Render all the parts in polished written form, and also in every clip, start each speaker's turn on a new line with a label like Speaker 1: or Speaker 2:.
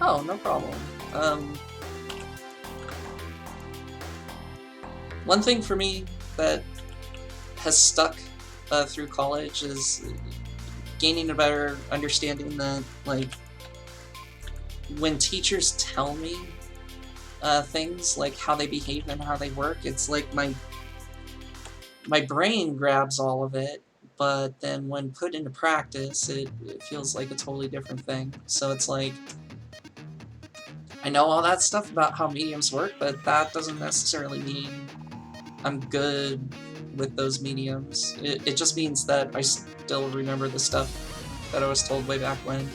Speaker 1: Oh, no problem. One thing for me that has stuck through college is gaining a better understanding that, like, when teachers tell me things, like how they behave and how they work, it's like my brain grabs all of it, but then when put into practice, it feels like a totally different thing. So it's like, I know all that stuff about how mediums work, but that doesn't necessarily mean I'm good with those mediums. It just means that I still remember the stuff that I was told way back when.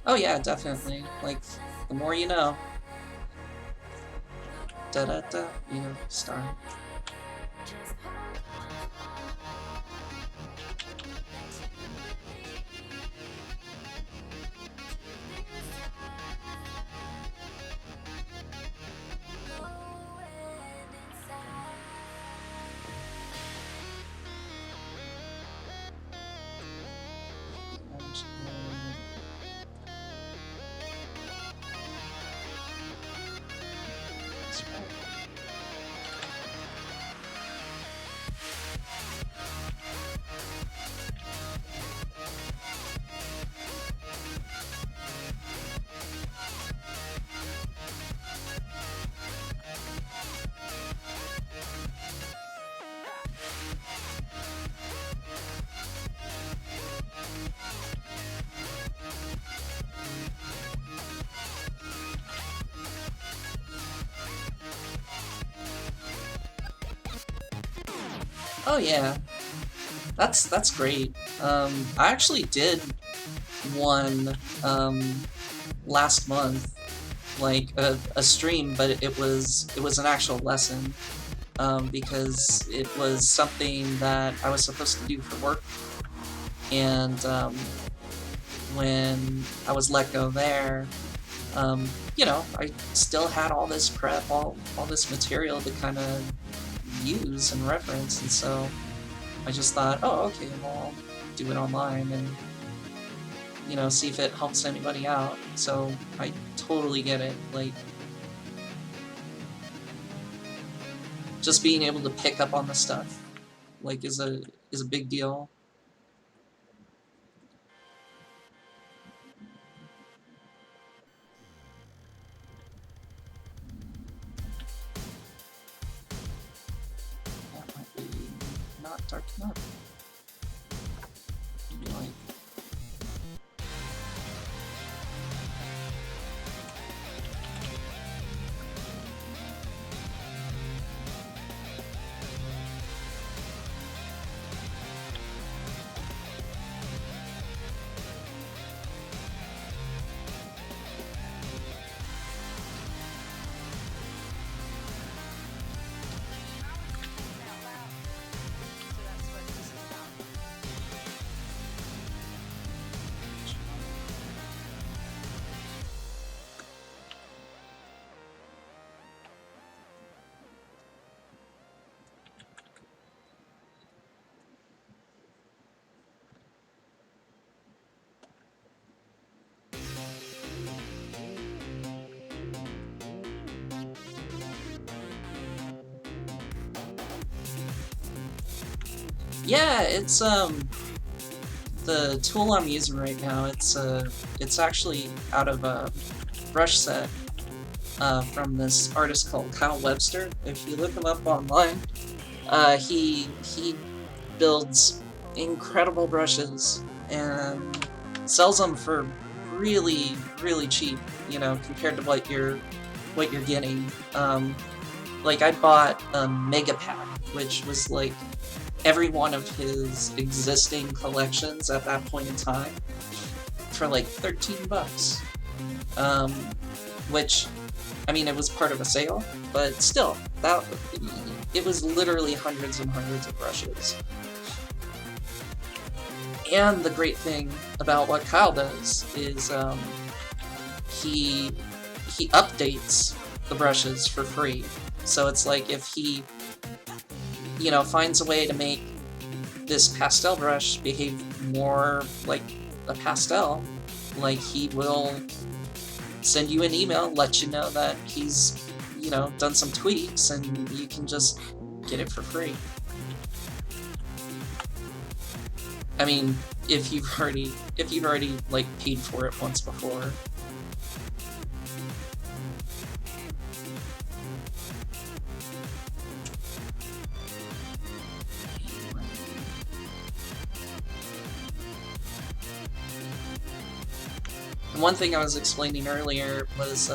Speaker 1: Oh yeah, definitely. Like, the more you know. Da da da, you know, star. Oh yeah, that's great. I actually did one last month, like a stream, but it was an actual lesson, because it was something that I was supposed to do for work, and when I was let go there, you know, I still had all this prep, all this material to kind of use and reference, and so I just thought, oh, okay, well, I'll do it online and, you know, see if it helps anybody out. So I totally get it. Like, just being able to pick up on the stuff, like, is a big deal. That might be not dark enough. Maybe like, yeah, it's the tool I'm using right now. It's actually out of a brush set from this artist called Kyle Webster. If you look him up online, he builds incredible brushes, and sells them for really, really cheap, you know, compared to what you're getting. Like I bought a mega pack, which was like every one of his existing collections at that point in time for like 13 bucks. Um, which, I mean, it was part of a sale, but still, that it was literally hundreds and hundreds of brushes. And the great thing about what Kyle does is he updates the brushes for free. So it's like if he, you know, finds a way to make this pastel brush behave more like a pastel, like he will send you an email, let you know that he's, you know, done some tweaks, and you can just get it for free. I mean, if you've already like paid for it once before. And one thing I was explaining earlier was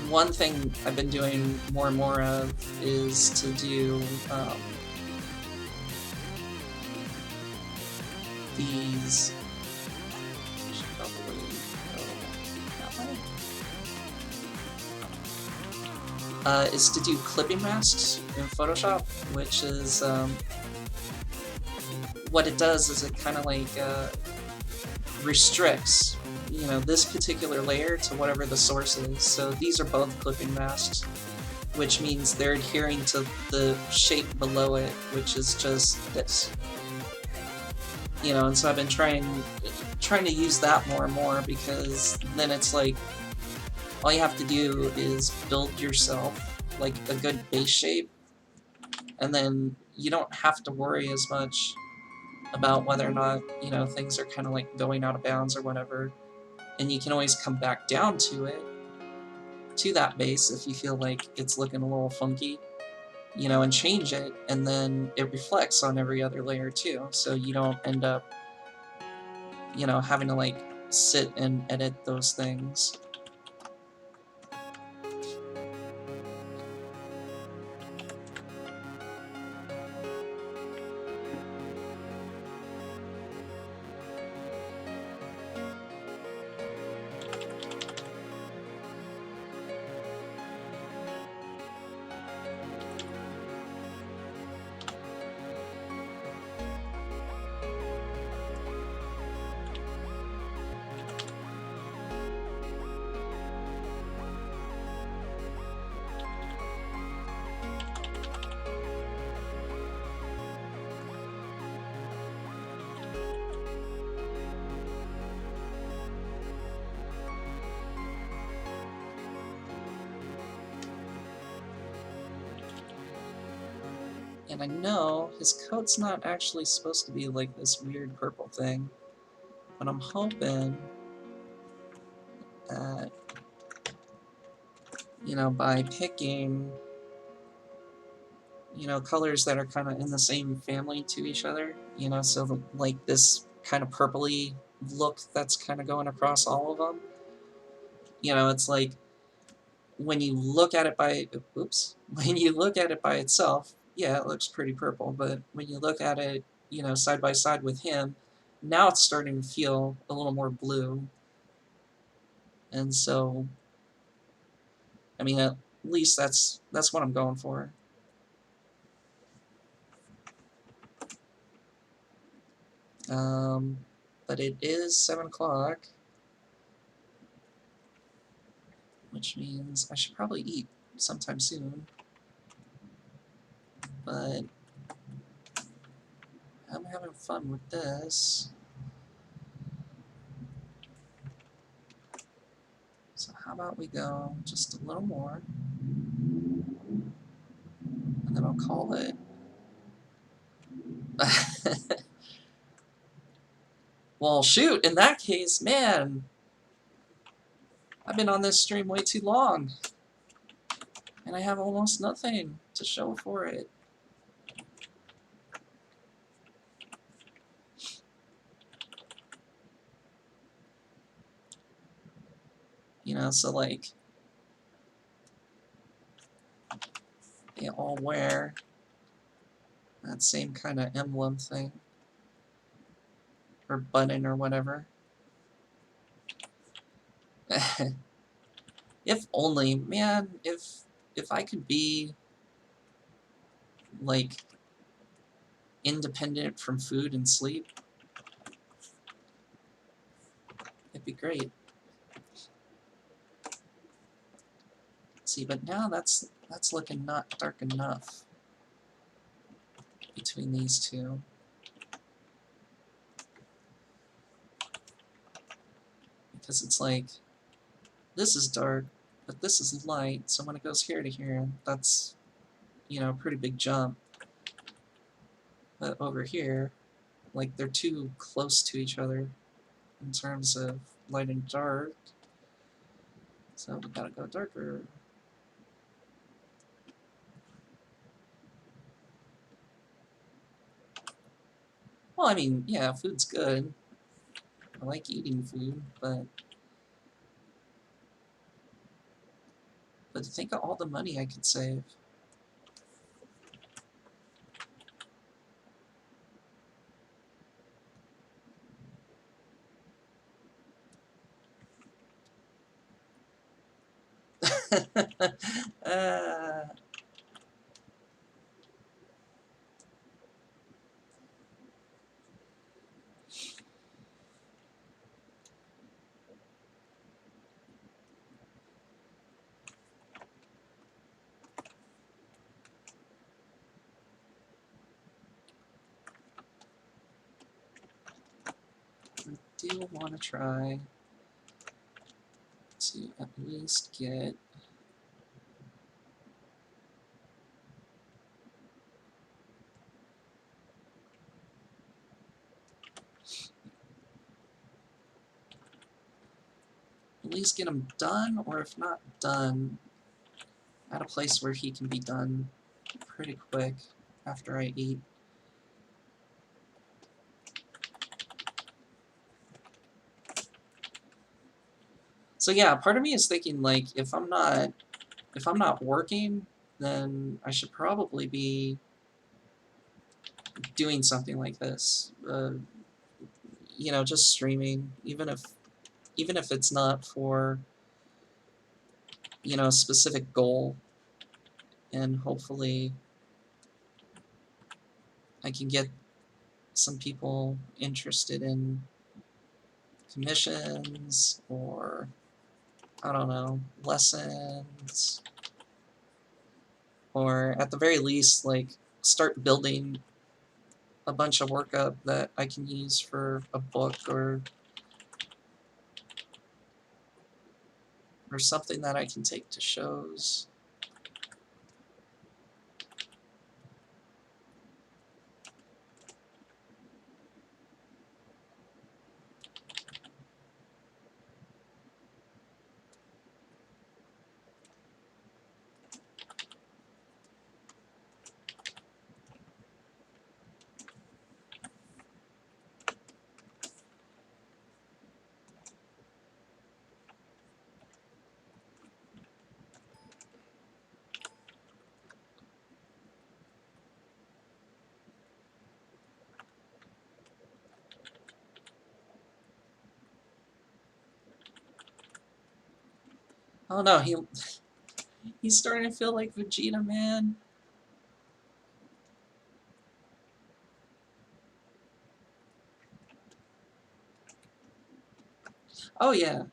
Speaker 1: one thing I've been doing more and more of is to do these. Should probably go that way. Is to do clipping masks in Photoshop, which is what it does is it kind of like restricts, you know, this particular layer to whatever the source is. So these are both clipping masks, which means they're adhering to the shape below it, which is just this. You know, and so I've been trying to use that more and more, because then it's like all you have to do is build yourself like a good base shape, and then you don't have to worry as much about whether or not, you know, things are kind of like going out of bounds or whatever, and you can always come back down to it, to that base, if you feel like it's looking a little funky, you know, and change it, and then it reflects on every other layer too, so you don't end up, you know, having to like sit and edit those things. And I know his coat's not actually supposed to be like this weird purple thing, but I'm hoping that, you know, by picking, you know, colors that are kind of in the same family to each other, you know, so the, like this kind of purpley look that's kind of going across all of them, you know, it's like when you look at it by, oops, when you look at it by itself, yeah, it looks pretty purple, but when you look at it, you know, side by side with him, now it's starting to feel a little more blue. And so, I mean, at least that's what I'm going for. But it is 7 o'clock, which means I should probably eat sometime soon. But I'm having fun with this. So how about we go just a little more, and then I'll call it. Well, shoot, in that case, man, I've been on this stream way too long, and I have almost nothing to show for it. You know, so like they all wear that same kind of emblem thing or button or whatever. If only, man, if I could be like independent from food and sleep, it'd be great. See, but now that's looking not dark enough between these two. Because it's like, this is dark, but this is light, so when it goes here to here, that's, you know, a pretty big jump. But over here, like, they're too close to each other in terms of light and dark. So we gotta go darker. Well, I mean, yeah, food's good. I like eating food, but think of all the money I could save. uh, I do want to try to at least get him done, or if not done, at a place where he can be done pretty quick after I eat. So yeah, part of me is thinking like if I'm not working, then I should probably be doing something like this. You know, just streaming, even if it's not for, you know, a specific goal, and hopefully I can get some people interested in commissions or, I don't know, lessons, or at the very least, like, start building a bunch of work up that I can use for a book or something that I can take to shows. Oh no, he's starting to feel like Vegeta, man. Oh yeah.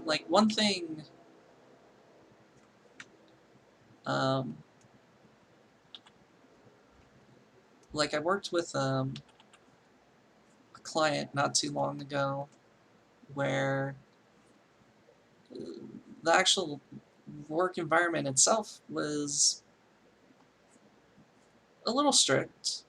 Speaker 1: Like, one thing, um, like, I worked with a client not too long ago where the actual work environment itself was a little strict.